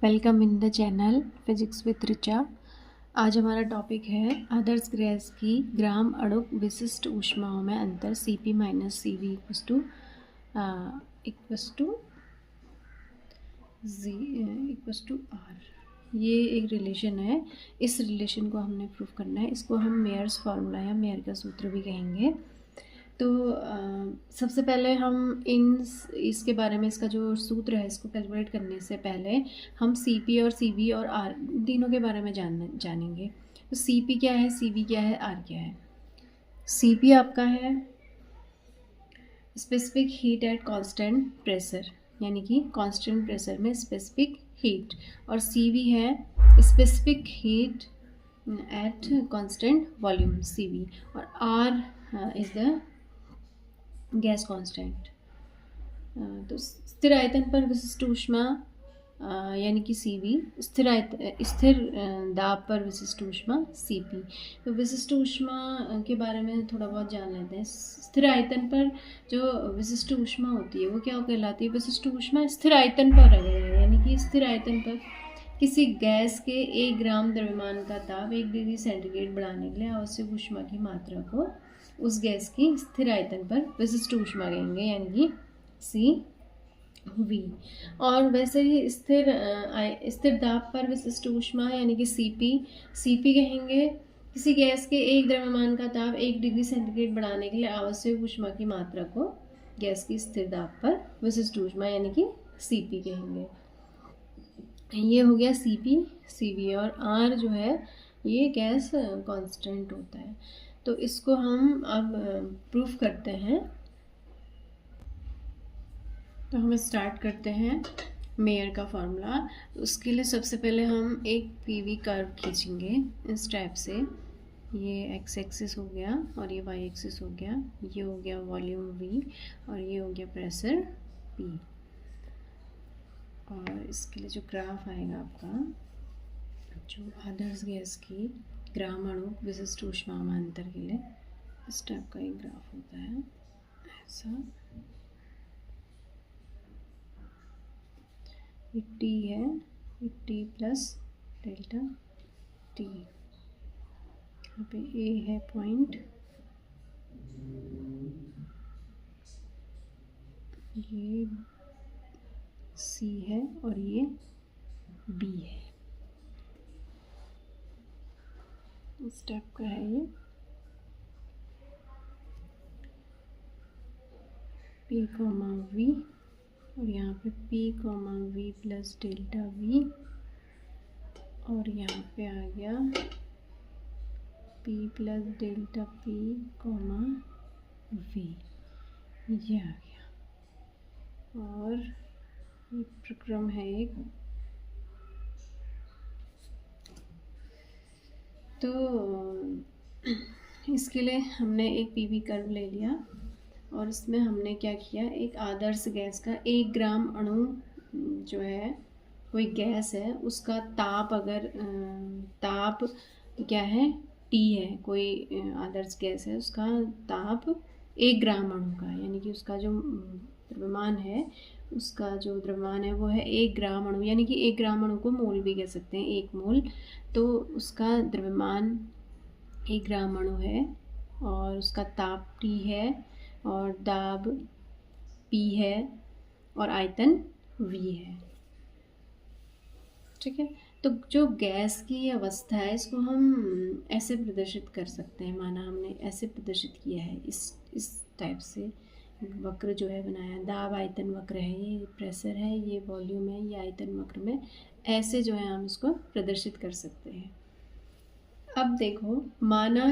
Welcome in the channel physics with Richa. आज हमारा topic है आदर्श गैस की ग्राम अणुक विशिष्ट ऊष्माओं में अंतर Cp minus Cv equals to R। ये एक रिलेशन है। इस रिलेशन को हमने प्रूव करना है। इसको हम मेयर्स फार्मूला या मेयर का सूत्र भी कहेंगे। तो सबसे पहले हम इसके बारे में, इसका जो सूत्र है इसको कैलकुलेट करने से पहले हम Cp और Cv और R तीनों के बारे में जानेंगे। तो Cp क्या है, Cv क्या है, R क्या है। Cp आपका है specific heat at constant pressure, यानी कि कांस्टेंट प्रेशर में स्पेसिफिक हीट, और Cv है specific heat at constant volume Cv, और R is the gas constant. तो स्थिर आयतन पर विशिष्ट ऊष्मा यानी कि Cv, स्थिर दाब पर विशिष्ट ऊष्मा Cp। तो विशिष्ट ऊष्मा के बारे में थोड़ा बहुत जान लेते हैं। स्थिर आयतन पर जो विशिष्ट ऊष्मा होती है वो क्या कहलाती है? विशिष्ट ऊष्मा स्थिर आयतन पर है, यानी कि स्थिर आयतन पर किसी गैस के 1 ग्राम द्रव्यमान का ताप 1 डिग्री सेंटीग्रेड बढ़ाने के लिए आवश्यक ऊष्मा की मात्रा को उस गैस की स्थिर आयतन पर विशिष्ट ऊष्मा कहेंगे, यानी कि Cv। और वैसे ही स्थिर दाब पर विशिष्ट ऊष्मा यानी कि Cp कहेंगे किसी गैस के 1 द्रव्यमान का ताप 1 डिग्री सेंटीग्रेड बढ़ाने के लिए आवश्यक ऊष्मा की मात्रा को गैस की स्थिर दाब पर विशिष्ट ऊष्मा यानी कि Cp कहेंगे। ये हो गया Cp, Cv, और R जो है ये गैस कांस्टेंट होता है। तो इसको हम अब प्रूफ करते हैं। तो हम स्टार्ट करते हैं मेयर का फॉर्मूला। उसके लिए सबसे पहले हम एक पीवी कर्व खींचेंगे इस टाइप से। ये एक्स एक्सिस हो गया और ये वाई एक्सिस हो गया। ये हो गया वॉल्यूम V और ये हो गया प्रेशर P। और इसके लिए जो ग्राफ आएगा आपका, जो आदर्श गैस की ग्राम अणुक विशिष्ट ऊष्मांतर के लिए इस टाइप का एक ग्राफ होता है ऐसा। ये T है, ये T प्लस डेल्टा T। यहाँ पे A है पॉइंट, ये C है और ये B है। इस टाइप का है ये P, V, और यहाँ पे P, V plus delta V, और यहाँ पे आ गया P plus delta P, V, ये आ गया। और ये प्रक्रम है एक। तो इसके लिए हमने एक पीवी कर्व ले लिया और इसमें हमने क्या किया, एक आदर्श गैस का 1 ग्राम अणु जो है, कोई गैस है, उसका ताप अगर ताप क्या है, T है, कोई आदर्श गैस है, उसका ताप 1 ग्राम अणु का, यानी कि उसका जो द्रव्यमान है, उसका जो द्रव्यमान है वो है 1 ग्राम अणु, यानी कि 1 ग्राम अणु को मोल भी कह सकते हैं, 1 मोल। तो उसका द्रव्यमान 1 ग्राम अणु है और उसका ताप T है और दाब P है और आयतन V है। ठीक है। तो जो गैस की अवस्था है इसको हम ऐसे प्रदर्शित कर सकते हैं। माना हमने ऐसे प्रदर्शित किया है, इस टाइप से वक्र जो है बनाया, दाब आयतन वक्र है, ये प्रेशर है, ये वॉल्यूम है, ये आयतन वक्र में ऐसे जो है हम इसको प्रदर्शित कर सकते हैं। अब देखो, माना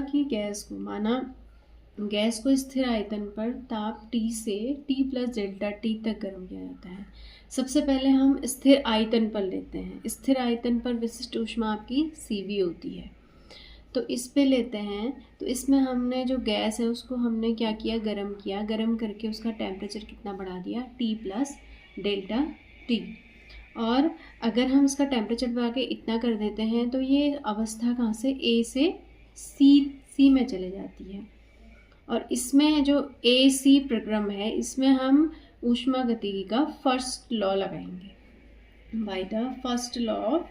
गैस को स्थिर आयतन पर ताप T से T प्लस डेल्टा T तक गर्म किया जाता है। सबसे पहले हम स्थिर आयतन पर लेते हैं। स्थिर आयतन पर विशिष्ट ऊष्मा आपकी Cv होती है। तो इस पे लेते हैं। तो इसमें हमने जो गैस है उसको हमने क्या किया, गर्म किया। गर्म करके उसका टेम्परेचर कितना बढ़ा दिया, T प्लस डेल्टा T। और अगर हम इसका टेम्परेचर बढ़ा के इतना कर देते हैं तो ये अवस्था कहाँ से, A से C में चले जाती है। और इसमें जो AC प्रक्रम है, इसमें हम ऊष्मागतिकी का फर्स्ट लॉ लगाएंगे। by the first law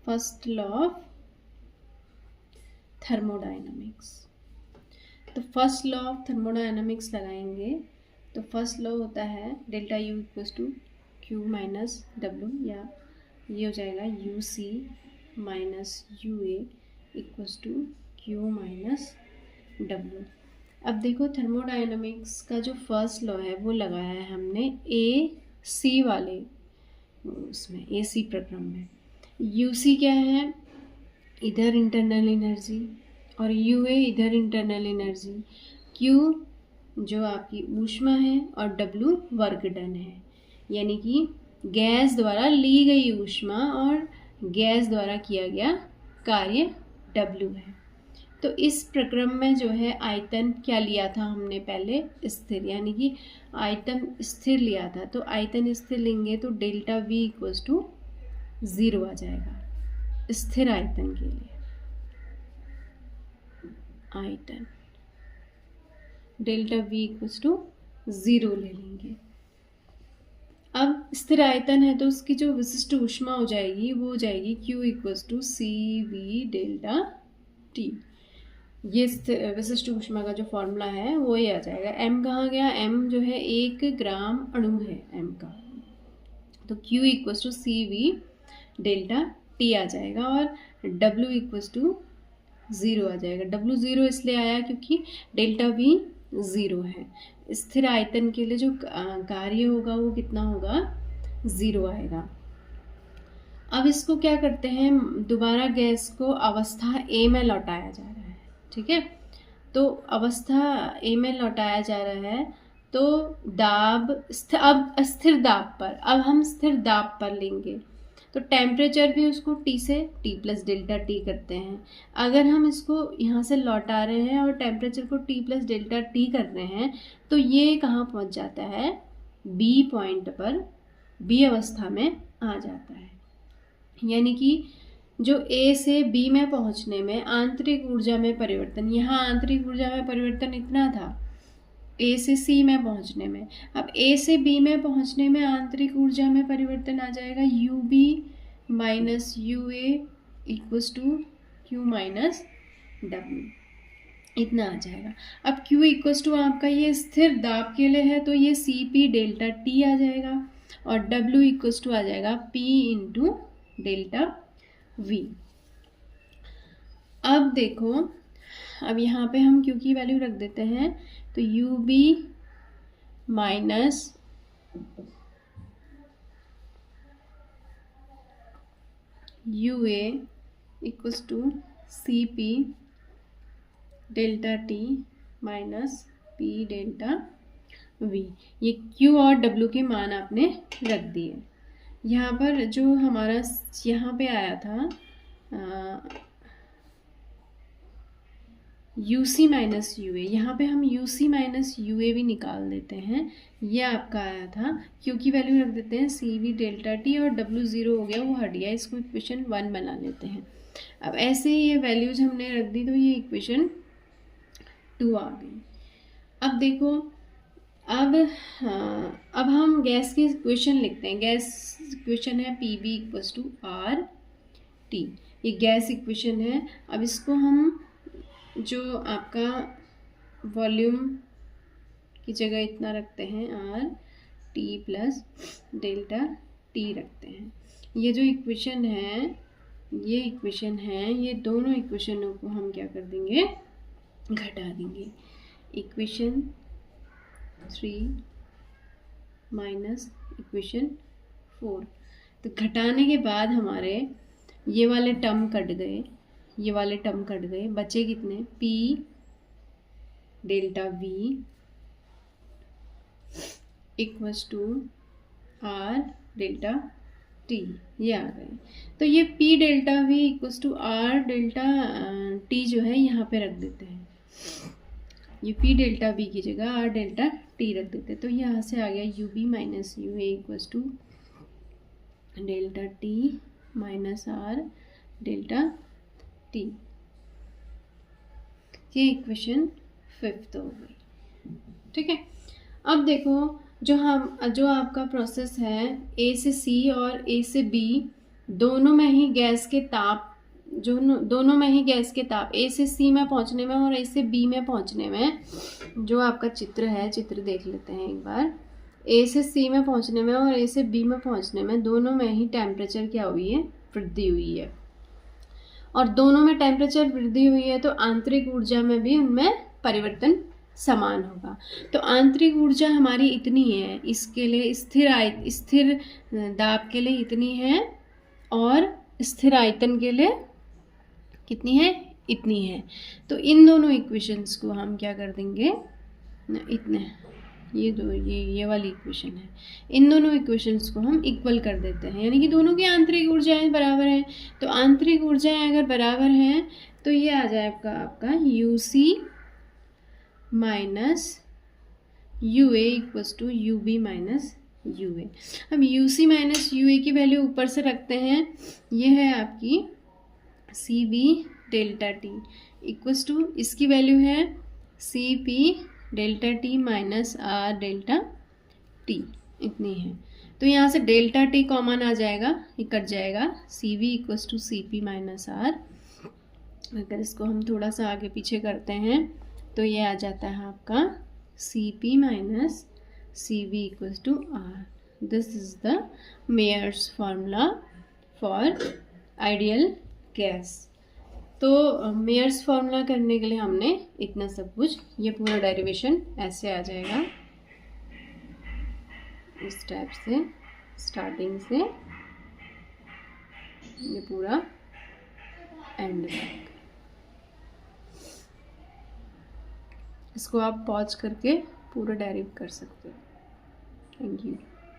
of thermodynamics। तो फर्स्ट लॉ ऑफ थर्मोडायनामिक्स लगाएंगे तो फर्स्ट लॉ होता है delta U equals to Q minus W, या ये हो जाएगा U C minus U A equals to Q minus W. अब देखो थर्मोडायनामिक्स का जो फर्स्ट लॉ है वो लगाया है हमने ए सी वाले उसमें, ए सी प्रक्रम में। यू सी क्या है, इधर इंटरनल एनर्जी, और यू ए इधर इंटरनल एनर्जी, क्यू जो आपकी ऊष्मा है और डब्ल्यू वर्क डन है, यानी कि गैस द्वारा ली गई ऊष्मा और गैस द्वारा किया गया कार्य डब्ल्यू है। तो इस प्रक्रम में जो है आयतन क्या लिया था हमने पहले, स्थिर, यानी कि आयतन स्थिर लिया था। तो आयतन स्थिर लेंगे तो डेल्टा वी इक्वल्स टू 0 आ जाएगा स्थिर आयतन के लिए। आयतन डेल्टा वी इक्वल्स टू 0 ले लेंगे। अब स्थिर आयतन है तो उसकी जो विशिष्ट ऊष्मा हो जाएगी वो हो जाएगी Q equals to C V delta T. ये विशिष्ट ऊष्मा का जो फॉर्मूला है वो ये आ जाएगा। m कहाँ गया, m जो है 1 ग्राम अणु है m का, तो Q equals to C V delta T आ जाएगा, और W इक्वल्स टू 0 आ जाएगा। W 0 इसलिए आया क्योंकि डेल्टा V 0 है। स्थिर आयतन के लिए जो कार्य होगा वो कितना होगा, 0 आएगा। अब इसको क्या करते हैं, दोबारा गैस को अवस्था A में लौटाया जा रहा है, ठीक है। तो अवस्था A में लौटाया जा रहा है तो दाब अब स्थिर दाब पर, अब हम स्थिर दाब पर लेंगे तो टेम्परेचर भी उसको T से T प्लस डेल्टा T करते हैं। अगर हम इसको यहाँ से लौटा रहे हैं और टेम्परेचर को T प्लस डेल्टा T कर रहे हैं तो ये कहाँ पहुँच जाता है, B पॉइंट पर, B अवस्था में आ जाता है। यानी कि जो A से B में पहुँचने में आंतरिक ऊर्जा में परिवर्तन, यहाँ आंतरिक ऊर्जा में परिवर्तन इतना था A से C में पहुँचने में, अब A से B में पहुँचने में आंतरिक ऊर्जा में परिवर्तन आ जाएगा UB minus UA equals to Q minus W, इतना आ जाएगा। अब Q इक्वल्स टू आपका ये स्थिर दाब के लिए है तो ये CP डेल्टा T आ जाएगा, और W इक्वल्स टू आ जाएगा P इंटू डेल्टा V। अब देखो, अब यहाँ पे हम Q की वैल्यू रख देते हैं तो UB minus UA equals to CP delta T minus P delta V। ये Q और W के मान आपने रख दिए। यहाँ पर जो हमारा यहाँ पे आया था UC माइनस UA, यहाँ पे हम UC माइनस UA भी निकाल देते हैं। ये आपका आया था, Q की वैल्यू रख देते हैं CV डेल्टा T, और W 0 हो गया, वो हट गया, इसको इक्वेशन 1 बना लेते हैं। अब ऐसे ही ये वैल्यूज हमने रख दी तो ये इक्वेशन 2 आ गई। अब देखो, अब हम गैस की इक्वेशन लिखते हैं। गैस इक्वेशन है PV इक्वल्स टू RT, ये गैस इक्वेशन है। अब इसको हम जो आपका वॉल्यूम की जगह इतना रखते हैं RT प्लस डेल्टा T रखते हैं। ये जो इक्वेशन है, ये इक्वेशन है, ये दोनों इक्वेशनों को हम क्या कर देंगे, घटा देंगे। इक्वेशन 3 माइनस इक्वेशन 4, तो घटाने के बाद हमारे ये वाले टर्म कट गए, ये वाले टर्म कट गए, बचे कितने, P delta V equals to R delta T, ये आ गए। तो ये P delta V equals to R delta T जो है यहाँ पे रख देते हैं। ये P डेल्टा V की जगह R डेल्टा T रख देते हैं। तो यहाँ से आ गया UB minus UA equals to delta T minus R delta T। ये इक्वेशन 5 हो गई, ठीक है। अब देखो, जो आपका प्रोसेस है ए से सी और ए से बी, दोनों में ही गैस के ताप, दोनों में ही गैस के ताप ए से सी में पहुंचने में और ए से बी में पहुंचने में, जो आपका चित्र है, चित्र देख लेते हैं एक बार। ए से सी में पहुंचने में और ए से बी में पहुंचने में दोनों में ही टेम्परेचर क्या हुई है, वृद्धि हुई है। और दोनों में टेम्परेचर वृद्धि हुई है तो आंतरिक ऊर्जा में भी उनमें परिवर्तन समान होगा। तो आंतरिक ऊर्जा हमारी इतनी है, इसके लिए स्थिर दाब के लिए इतनी है और स्थिर आयतन के लिए कितनी है, इतनी है। तो इन दोनों इक्वेशंस को हम क्या कर देंगे, इतने, ये वाली इक्वेशन है, इन दोनों इक्वेशंस को हम इक्वल कर देते हैं, यानी कि दोनों की आंतरिक ऊर्जाएं बराबर हैं। तो आंतरिक ऊर्जाएं अगर बराबर हैं तो ये आ जाएगा आपका UC minus UA equals to UB minus UA। हम UC माइनस UA की वैल्यू ऊपर से रखते हैं, ये है आपकी CB delta T equals to, इसकी वैल्यू है CP delta T minus R delta T, इतनी है। तो यहाँ से डेल्टा T कॉमन आ जाएगा, ये कट जाएगा, CV equals to CP minus R। अगर इसको हम थोड़ा सा आगे पीछे करते हैं तो ये आ जाता है आपका CP minus CV equals to R। This is the Mayer's formula for ideal gas. तो मेयर्स फार्मूला करने के लिए हमने इतना सब कुछ, ये पूरा डेरिवेशन ऐसे आ जाएगा, इस टाइप से स्टार्टिंग से ये पूरा एंड तक। इसको आप पॉज करके पूरा डेरिव कर सकते हो। Thank you.